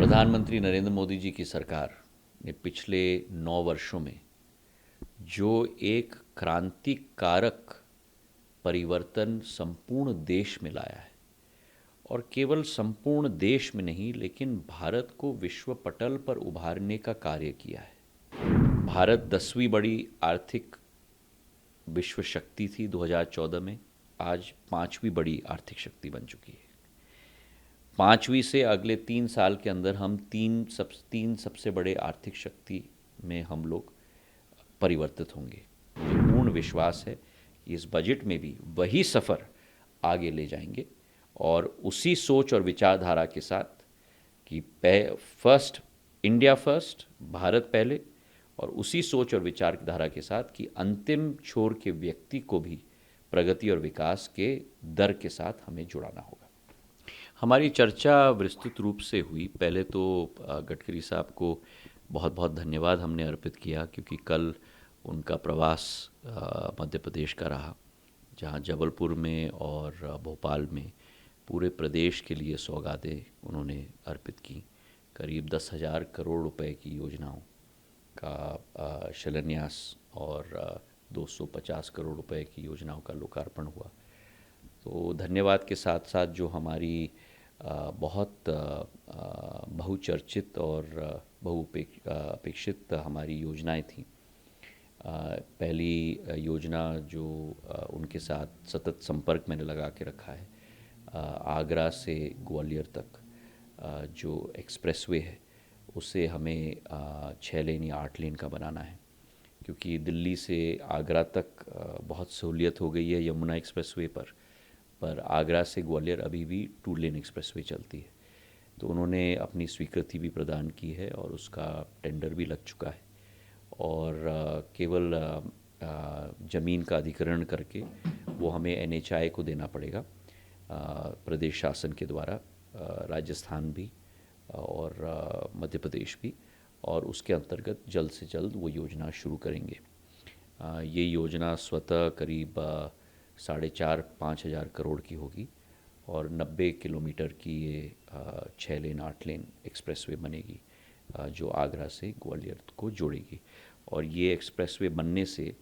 प्रधानमंत्री नरेंद्र मोदी जी की सरकार ने पिछले 9 वर्षों में जो एक क्रांतिकारक परिवर्तन संपूर्ण देश में लाया है, और केवल संपूर्ण देश में नहीं लेकिन भारत को विश्व पटल पर उभारने का कार्य किया है। भारत 10वीं बड़ी आर्थिक विश्व शक्ति थी 2014 में, आज 5वीं बड़ी आर्थिक शक्ति बन चुकी है। 5वीं से अगले 3 साल के अंदर हम तीन सबसे बड़े आर्थिक शक्ति में हम लोग परिवर्तित होंगे। मुझे पूर्ण विश्वास है कि इस बजट में भी वही सफ़र आगे ले जाएंगे और उसी सोच और विचारधारा के साथ कि फर्स्ट इंडिया फर्स्ट, भारत पहले, और उसी सोच और विचारधारा के साथ कि अंतिम छोर के व्यक्ति को भी प्रगति और विकास के दर के साथ हमें जुड़ाना होगा। हमारी चर्चा विस्तृत रूप से हुई। पहले तो गडकरी साहब को बहुत बहुत धन्यवाद हमने अर्पित किया, क्योंकि कल उनका प्रवास मध्य प्रदेश का रहा, जहां जबलपुर में और भोपाल में पूरे प्रदेश के लिए सौगातें उन्होंने अर्पित की। करीब 10,000 करोड़ रुपए की योजनाओं का शिलान्यास और 250 करोड़ रुपए की योजनाओं का लोकार्पण हुआ। तो धन्यवाद के साथ साथ जो हमारी बहुत बहुचर्चित और बहुअपेक्षित हमारी योजनाएं थीं। पहली योजना जो उनके साथ सतत संपर्क मैंने लगा के रखा है, आगरा से ग्वालियर तक जो एक्सप्रेसवे है उसे हमें 6 लेन या 8 लेन का बनाना है, क्योंकि दिल्ली से आगरा तक बहुत सहूलियत हो गई है यमुना एक्सप्रेसवे पर आगरा से ग्वालियर अभी भी 2 लेन एक्सप्रेसवे चलती है। तो उन्होंने अपनी स्वीकृति भी प्रदान की है और उसका टेंडर भी लग चुका है, और केवल ज़मीन का अधिग्रहण करके वो हमें NHAI को देना पड़ेगा, प्रदेश शासन के द्वारा, राजस्थान भी और मध्य प्रदेश भी, और उसके अंतर्गत जल्द से जल्द वो योजना शुरू करेंगे। ये योजना स्वतः करीब 4,500-5 हज़ार करोड़ की होगी और 90 किलोमीटर की ये 6 लेन 8 लेन एक्सप्रेसवे बनेगी, जो आगरा से ग्वालियर को जोड़ेगी। और ये एक्सप्रेसवे बनने से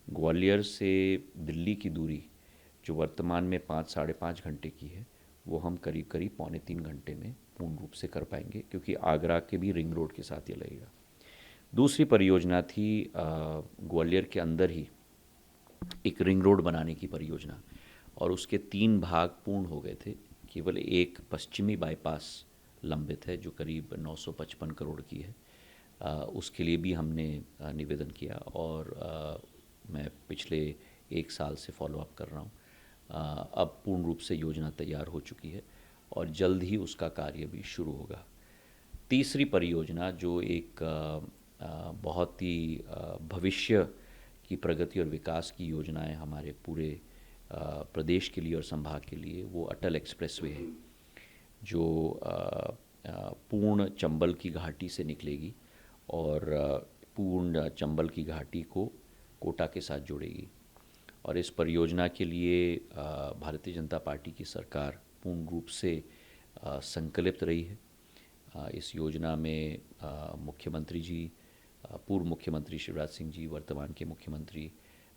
ग्वालियर से दिल्ली की दूरी जो वर्तमान में 5-5.5 घंटे की है, वो हम करीब करीब 2.25 घंटे में पूर्ण रूप से कर पाएंगे, क्योंकि आगरा के भी रिंग रोड के साथ ये लगेगा। दूसरी परियोजना थी ग्वालियर के अंदर ही एक रिंग रोड बनाने की परियोजना, और उसके 3 भाग पूर्ण हो गए थे। केवल एक पश्चिमी बाईपास लंबित है जो करीब 955 करोड़ की है। उसके लिए भी हमने निवेदन किया, और मैं पिछले 1 साल से फॉलोअप कर रहा हूँ। अब पूर्ण रूप से योजना तैयार हो चुकी है और जल्द ही उसका कार्य भी शुरू होगा। तीसरी परियोजना जो एक बहुत ही भविष्य की प्रगति और विकास की योजना है हमारे पूरे प्रदेश के लिए और संभाग के लिए, वो अटल एक्सप्रेसवे है, जो पूर्ण चंबल की घाटी से निकलेगी और पूर्ण चंबल की घाटी को कोटा के साथ जोड़ेगी। और इस परियोजना के लिए भारतीय जनता पार्टी की सरकार पूर्ण रूप से संकल्पित रही है। इस योजना में मुख्यमंत्री जी, पूर्व मुख्यमंत्री शिवराज सिंह जी, वर्तमान के मुख्यमंत्री,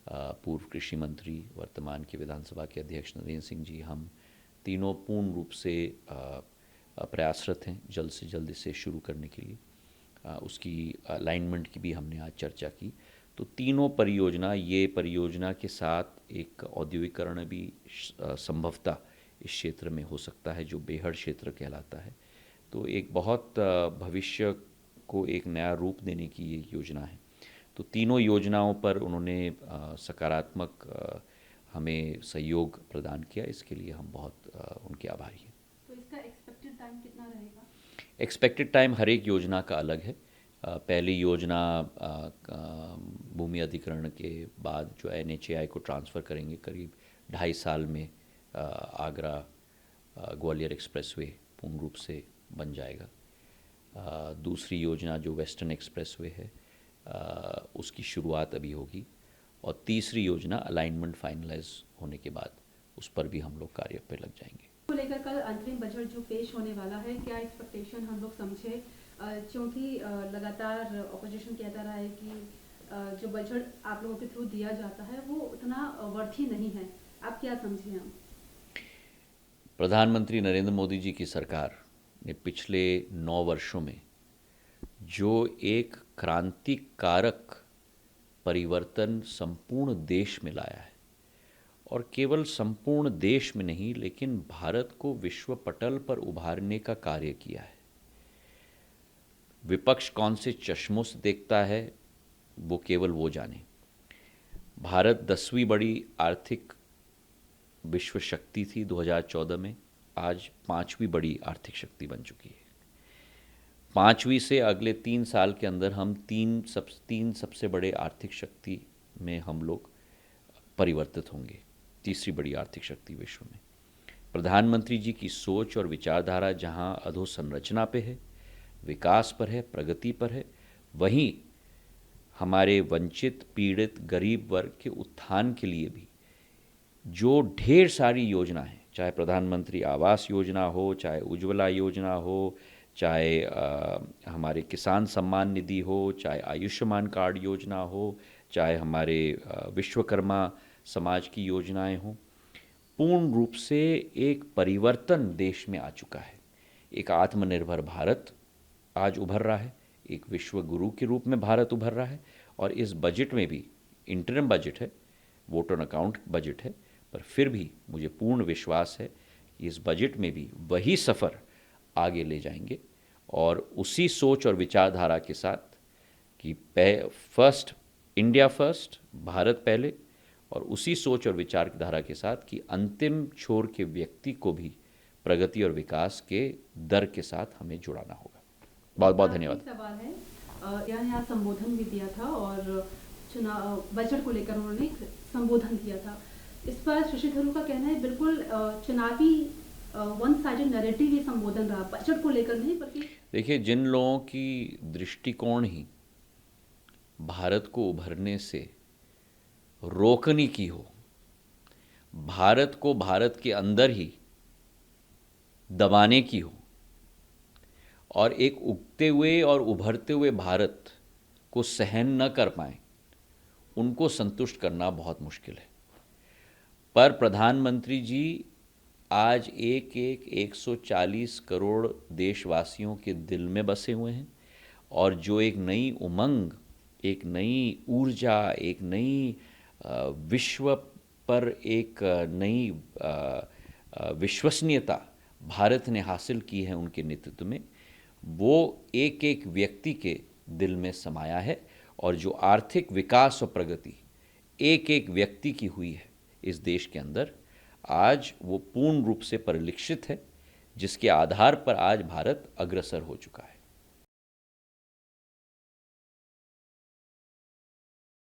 पूर्व कृषि मंत्री, वर्तमान के विधानसभा के अध्यक्ष नरेंद्र सिंह जी, हम तीनों पूर्ण रूप से प्रयासरत हैं जल्द से जल्द इसे शुरू करने के लिए। उसकी अलाइनमेंट की भी हमने आज चर्चा की। तो तीनों परियोजना, ये परियोजना के साथ एक औद्योगिकरण भी संभवतः इस क्षेत्र में हो सकता है, जो बेहड़ क्षेत्र कहलाता है। तो एक बहुत भविष्य को एक नया रूप देने की ये योजना है। तो तीनों योजनाओं पर उन्होंने सकारात्मक हमें सहयोग प्रदान किया, इसके लिए हम बहुत उनके आभारी हैं। तो इसका एक्सपेक्टेड टाइम कितना रहेगा? एक्सपेक्टेड टाइम हर एक योजना का अलग है। पहली योजना भूमि अधिग्रहण के बाद जो NHAI को ट्रांसफ़र करेंगे, करीब 2.5 साल में आगरा ग्वालियर एक्सप्रेसवे पूर्ण रूप से बन जाएगा। दूसरी योजना जो वेस्टर्न एक्सप्रेसवे है, उसकी शुरुआत अभी होगी, और तीसरी योजना अलाइनमेंट फाइनलाइज होने के बाद उस पर भी हम लोग कार्य पे लग जाएंगे। लेकर कल अंतरिम बजट जो पेश होने वाला है, क्या एक्सपेक्टेशन हम लोग समझे, क्योंकि लगातार ऑपोजिशन कहता रहा है कि जो बजट आप लोगों के थ्रू दिया जाता है वो उतना वर्थी नहीं है, आप क्या समझे हम? प्रधानमंत्री नरेंद्र मोदी जी की सरकार ने पिछले 9 वर्षों में जो एक क्रांतिकारक परिवर्तन संपूर्ण देश में लाया है, और केवल संपूर्ण देश में नहीं लेकिन भारत को विश्व पटल पर उभारने का कार्य किया है। विपक्ष कौन से चश्मों से देखता है वो केवल वो जाने। भारत 10वीं बड़ी आर्थिक विश्व शक्ति थी 2014 में, आज 5वीं बड़ी आर्थिक शक्ति बन चुकी है। 5वीं से अगले 3 साल के अंदर हम तीन सबसे बड़े आर्थिक शक्ति में हम लोग परिवर्तित होंगे, तीसरी बड़ी आर्थिक शक्ति विश्व में। प्रधानमंत्री जी की सोच और विचारधारा जहां अधोसंरचना पे है, विकास पर है, प्रगति पर है, वहीं हमारे वंचित, पीड़ित, गरीब वर्ग के उत्थान के लिए भी जो ढेर सारी योजना है, चाहे प्रधानमंत्री आवास योजना हो, चाहे उज्ज्वला योजना हो, चाहे हमारे किसान सम्मान निधि हो, चाहे आयुष्मान कार्ड योजना हो, चाहे हमारे विश्वकर्मा समाज की योजनाएं हों, पूर्ण रूप से एक परिवर्तन देश में आ चुका है। एक आत्मनिर्भर भारत आज उभर रहा है, एक विश्व गुरु के रूप में भारत उभर रहा है। और इस बजट में भी, इंटरिम बजट है, वोट ऑन अकाउंट बजट है, पर फिर भी मुझे पूर्ण विश्वास है कि इस बजट में भी वही सफ़र आगे ले जाएंगे, और उसी सोच और विचारधारा के साथ कि फर्स्ट इंडिया फर्स्ट, भारत पहले, और उसी सोच और विचारधारा के साथ कि अंतिम छोर के व्यक्ति को भी प्रगति और विकास के दर के साथ हमें जुड़ाना होगा। बहुत बहुत धन्यवाद। सवाल है, यहाँ संबोधन भी दिया था और चुनाव बजट को लेकर उन्होंने एक संबोधन दिया था। इस पर शशि थरूर का कहना है बिल्कुल चुनावी वन साइडेड नैरेटिव ये संबोधन रहा, बजट को लेकर नहीं बल्कि। देखिए, जिन लोगों की दृष्टिकोण ही भारत को उभरने से रोकने की हो, भारत को भारत के अंदर ही दबाने की हो, और एक उगते हुए और उभरते हुए भारत को सहन न कर पाएं, उनको संतुष्ट करना बहुत मुश्किल है। पर प्रधानमंत्री जी आज 140 करोड़ देशवासियों के दिल में बसे हुए हैं, और जो एक नई उमंग, एक नई ऊर्जा, एक नई विश्व पर एक नई विश्वसनीयता भारत ने हासिल की है उनके नेतृत्व में, वो एक एक व्यक्ति के दिल में समाया है। और जो आर्थिक विकास और प्रगति एक एक व्यक्ति की हुई है इस देश के अंदर, आज वो पूर्ण रूप से परिलक्षित है, जिसके आधार पर आज भारत अग्रसर हो चुका है।